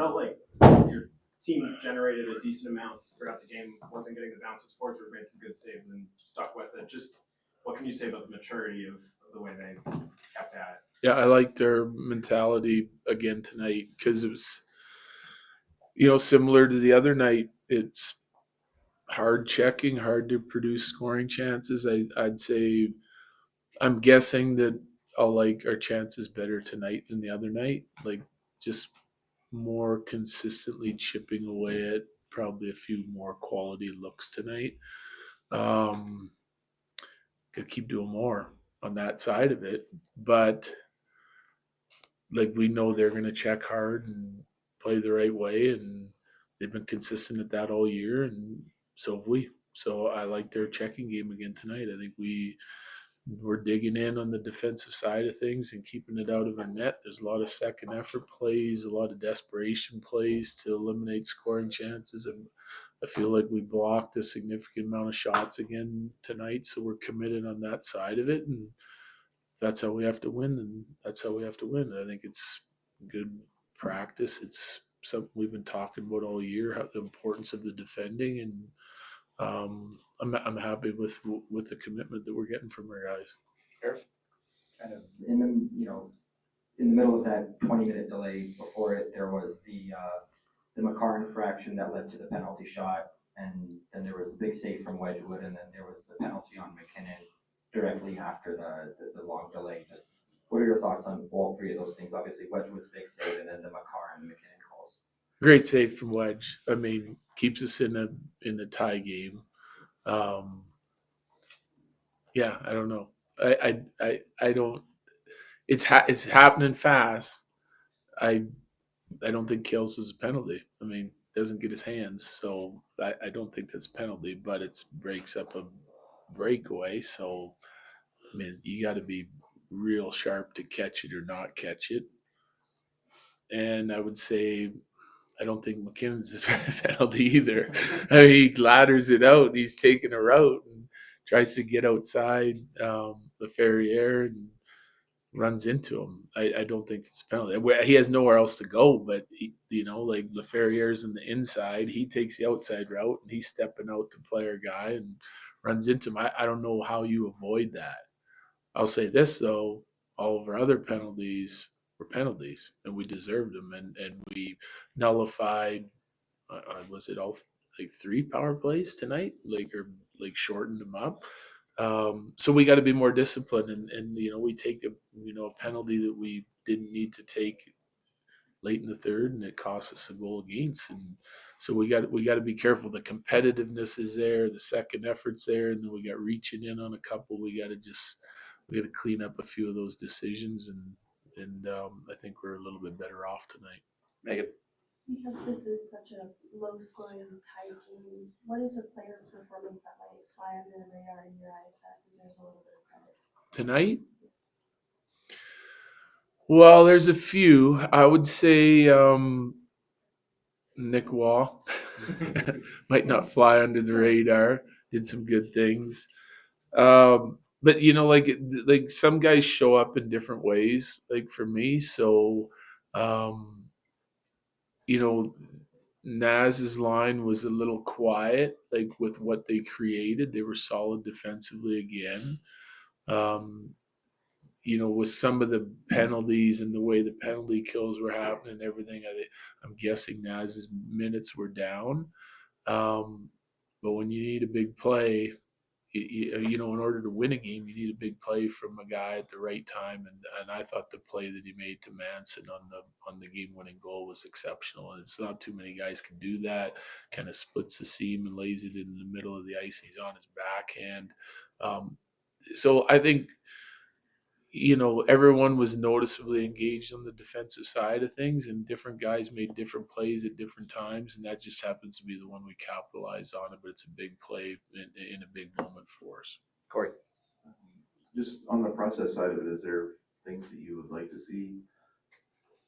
felt like your team generated a decent amount throughout the game, wasn't getting the bounces. Forsberg made some good saves and stuck with it. Just what can you say about the maturity of the way they kept at it? Yeah, I like their mentality again tonight because it was, similar to the other night. It's hard checking, hard to produce scoring chances. I'd say I'm guessing that I'll like our chances better tonight than the other night. Like just more consistently chipping away at probably a few more quality looks tonight. Um, Could keep doing more on that side of it, but like we know they're going to check hard and play the right way, and they've been consistent at that all year, and so have we. So I like their checking game again tonight. I think we're digging in on the defensive side of things and keeping it out of our net. There's a lot of second effort plays, a lot of desperation plays to eliminate scoring chances. And I feel like we blocked a significant amount of shots again tonight, so we're committed on that side of it. And that's how we have to win, and that's how we have to win. I think it's good practice. It's something we've been talking about all year, how the importance of the defending, and I'm happy with the commitment that we're getting from our guys. Kind of in the middle of that 20-minute delay before it, there was the McCarr infraction that led to the penalty shot, and then there was the big save from Wedgwood, and then there was the penalty on McKinnon directly after the long delay. Just what are your thoughts on all three of those things? Obviously, Wedgwood's big save, and then the McCarr and the McKinnon calls. Great save from Wedge. I mean, keeps us in the tie game. Yeah, I don't know. I don't. It's happening fast. I don't think kills was a penalty. I mean, doesn't get his hands, so I don't think that's a penalty. But it breaks up a breakaway. So I mean, you got to be real sharp to catch it or not catch it. And I would say I don't think McKinnon's is a penalty either. I mean, he ladders it out. And he's taking a route and tries to get outside the Ferrier and runs into him. I don't think it's a penalty. He has nowhere else to go, but like the Ferrier's in the inside. He takes the outside route and he's stepping out to play our guy and runs into him. I don't know how you avoid that. I'll say this though, all of our other penalties were penalties, and we deserved them, and we nullified. Was it all like 3 power plays tonight? Like shortened them up. So we got to be more disciplined, and we take a penalty that we didn't need to take late in the third, and it cost us a goal against. And so we got to be careful. The competitiveness is there, the second effort's there, and then we got reaching in on a couple. We got to clean up a few of those decisions, and I think we're a little bit better off tonight. Megan. Because this is such a low-scoring, tight game, what is a player performance that might fly under the radar in your eyes that deserves a little bit of credit? Tonight? Well, there's a few. I would say Nick Wall might not fly under the radar. Did some good things. But like some guys show up in different ways. Like for me, so Naz's line was a little quiet, like with what they created. They were solid defensively again. With some of the penalties and the way the penalty kills were happening and everything, I'm guessing Naz's minutes were down. But when you need a big play, in order to win a game, you need a big play from a guy at the right time. And I thought the play that he made to Manson on the game-winning goal was exceptional. And it's not too many guys can do that. Kind of splits the seam and lays it in the middle of the ice. He's on his backhand. So I think everyone was noticeably engaged on the defensive side of things, and different guys made different plays at different times, and that just happens to be the one we capitalized on it. But it's a big play in a big moment for us. Corey. Just on the process side of it, is there things that you would like to see,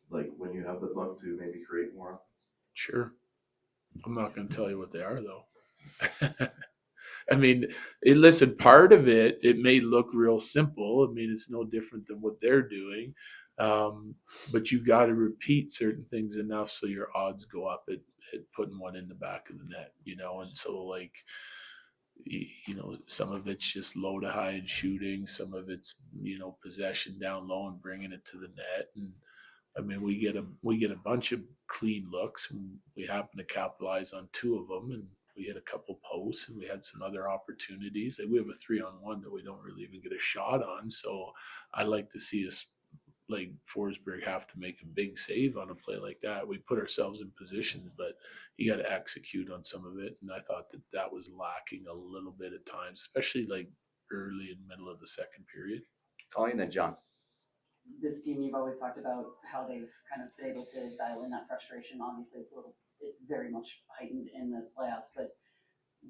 like when you have the luck to maybe create more? Sure. I'm not going to tell you what they are, though. I mean, listen, part of it may look real simple. I mean, it's no different than what they're doing. But you got to repeat certain things enough so your odds go up at putting one in the back of the net, you know. And so like, you know, some of it's just low to high and shooting, some of it's, you know, possession down low and bringing it to the net. And I mean, we get a bunch of clean looks, and we happen to capitalize on two of them, and we hit a couple posts, and we had some other opportunities. Like we have a 3-on-1 that we don't really even get a shot on. So I like to see us, like Forsberg, have to make a big save on a play like that. We put ourselves in position, but you got to execute on some of it. And I thought that was lacking a little bit at times, especially like early and middle of the second period. Colleen, then John. This team, you've always talked about how they've kind of been able to dial in that frustration. Obviously, it's very much heightened in the playoffs, but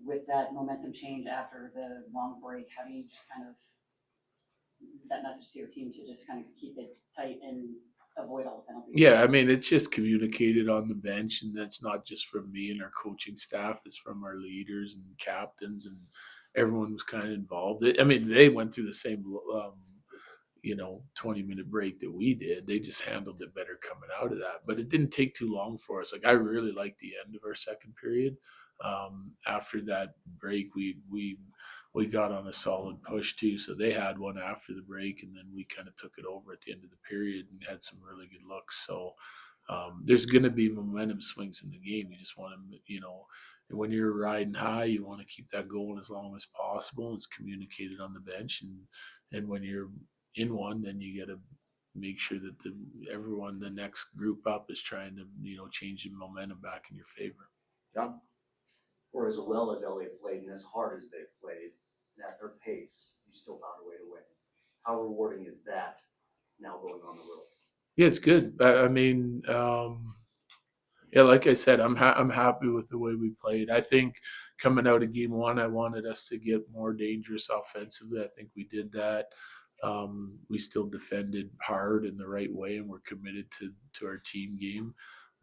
with that momentum change after the long break, how do you just kind of that message to your team to just kind of keep it tight and avoid all the penalties? Yeah, I mean, it's just communicated on the bench, and that's not just from me and our coaching staff. It's from our leaders and captains, and everyone was kind of involved. I mean, they went through the same, you know, 20-minute break that we did. They just handled it better coming out of that. But it didn't take too long for us. Like I really liked the end of our second period. After that break, we got on a solid push too. So they had one after the break, and then we kind of took it over at the end of the period and had some really good looks. So there's going to be momentum swings in the game. You just want to, you know, when you're riding high, you want to keep that going as long as possible. It's communicated on the bench, and when you're in one, then you got to make sure that everyone, the next group up, is trying to, you know, change the momentum back in your favor. John? For as well as LA played and as hard as they've played, and at their pace, you still found a way to win. How rewarding is that now going on the road? Yeah, it's good. I mean, yeah, like I said, I'm happy with the way we played. I think coming out of game one, I wanted us to get more dangerous offensively. I think we did that. We still defended hard in the right way, and we're committed to our team game.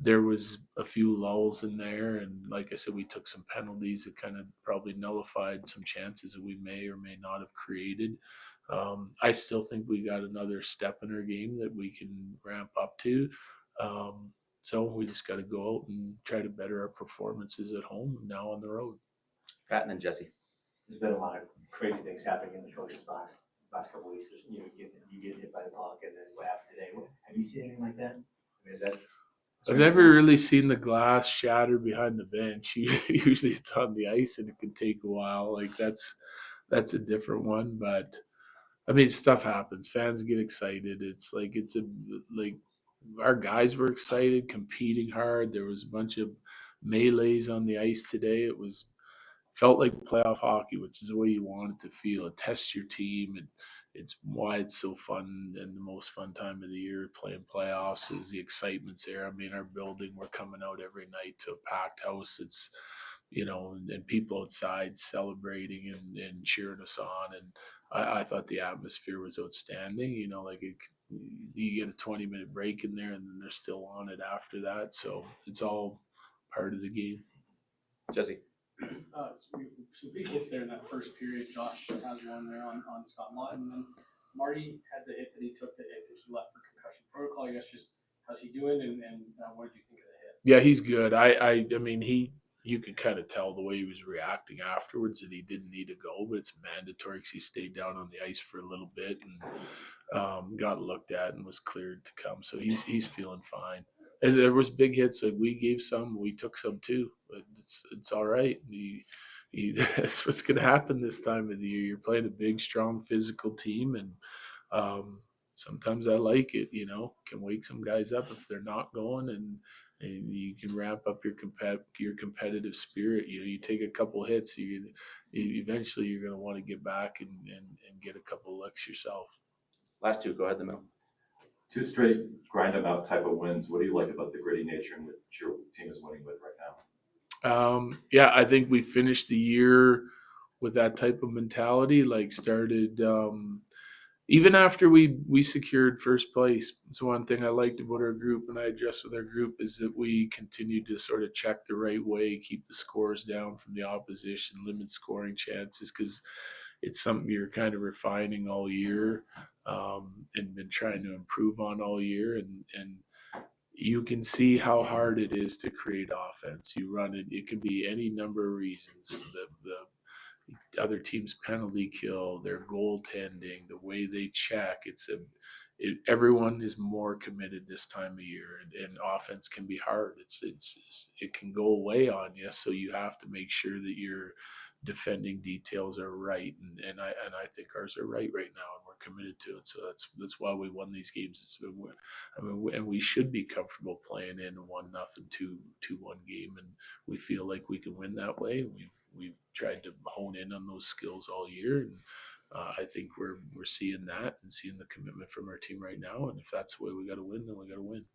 There was a few lulls in there, and like I said, we took some penalties that kind of probably nullified some chances that we may or may not have created. I still think we got another step in our game that we can ramp up to. So we just got to go out and try to better our performances at home and now on the road. Pat and then Jesse. There's been a lot of crazy things happening in the coach's box last couple of weeks. You know, you get hit by the puck, and then what happened today? Have you seen anything like that? I mean, is that? I've never really seen the glass shatter behind the bench. Usually it's on the ice and it can take a while. Like that's a different one, but I mean, stuff happens. Fans get excited. It's like our guys were excited, competing hard. There was a bunch of melees on the ice today. Felt like playoff hockey, which is the way you want it to feel. It tests your team, and it's why it's so fun and the most fun time of the year playing playoffs is the excitement's there. I mean, our building, we're coming out every night to a packed house. It's, you know, and people outside celebrating and cheering us on. And I thought the atmosphere was outstanding. You know, like you get a 20-minute break in there, and then they're still on it after that. So it's all part of the game. Jesse. Some big hits there in that first period. Josh has one there on Scott Lawton, and then Marty had the hit that he took that he left for concussion protocol. I guess just how's he doing, and what did you think of the hit? Yeah, he's good. I mean, you could kind of tell the way he was reacting afterwards that he didn't need to go, but it's mandatory because he stayed down on the ice for a little bit and got looked at and was cleared to come. So he's feeling fine. And there was big hits that we gave some, we took some too, but it's all right. That's what's going to happen this time of the year. You're playing a big, strong, physical team, and sometimes I like it. You know, can wake some guys up if they're not going, and you can ramp up your competitive spirit. You know, you take a couple hits, eventually you're going to want to get back and get a couple licks yourself. Last two, go ahead in the middle. 2 straight grind them out type of wins. What do you like about the gritty nature in which your team is winning with right now? Yeah, I think we finished the year with that type of mentality. Like started even after we secured first place. It's one thing I liked about our group, and I addressed with our group, is that we continued to sort of check the right way, keep the scores down from the opposition, limit scoring chances, because it's something you're kind of refining all year, and been trying to improve on all year. And you can see how hard it is to create offense. You run it; it can be any number of reasons. The other team's penalty kill, their goaltending, the way they check. Everyone is more committed this time of year, and offense can be hard. It can go away on you, so you have to make sure that your defending details are right, and I think ours are right now, and we're committed to it. So that's why we won these games. And we should be comfortable playing in 1-0, 2-1 game, and we feel like we can win that way. We've tried to hone in on those skills all year, and I think we're seeing that and seeing the commitment from our team right now. And if that's the way we got to win, then we got to win.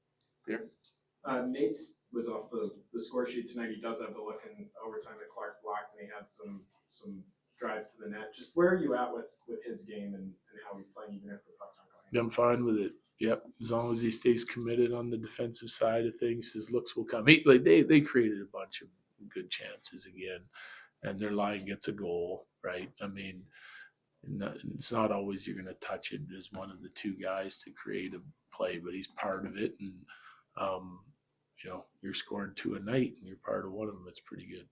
Nate was off the score sheet tonight. He does have the look in overtime at Clark Blocks, and he had some drives to the net. Just where are you at with his game and how he's playing, even if the pucks aren't going in? I'm fine with it. Yep, as long as he stays committed on the defensive side of things, his looks will come. They created a bunch of good chances again, and their line gets a goal, right? I mean, it's not always you're going to touch it as one of the two guys to create a play, but he's part of it. And, you're scoring 2 a night and you're part of one of them. It's pretty good.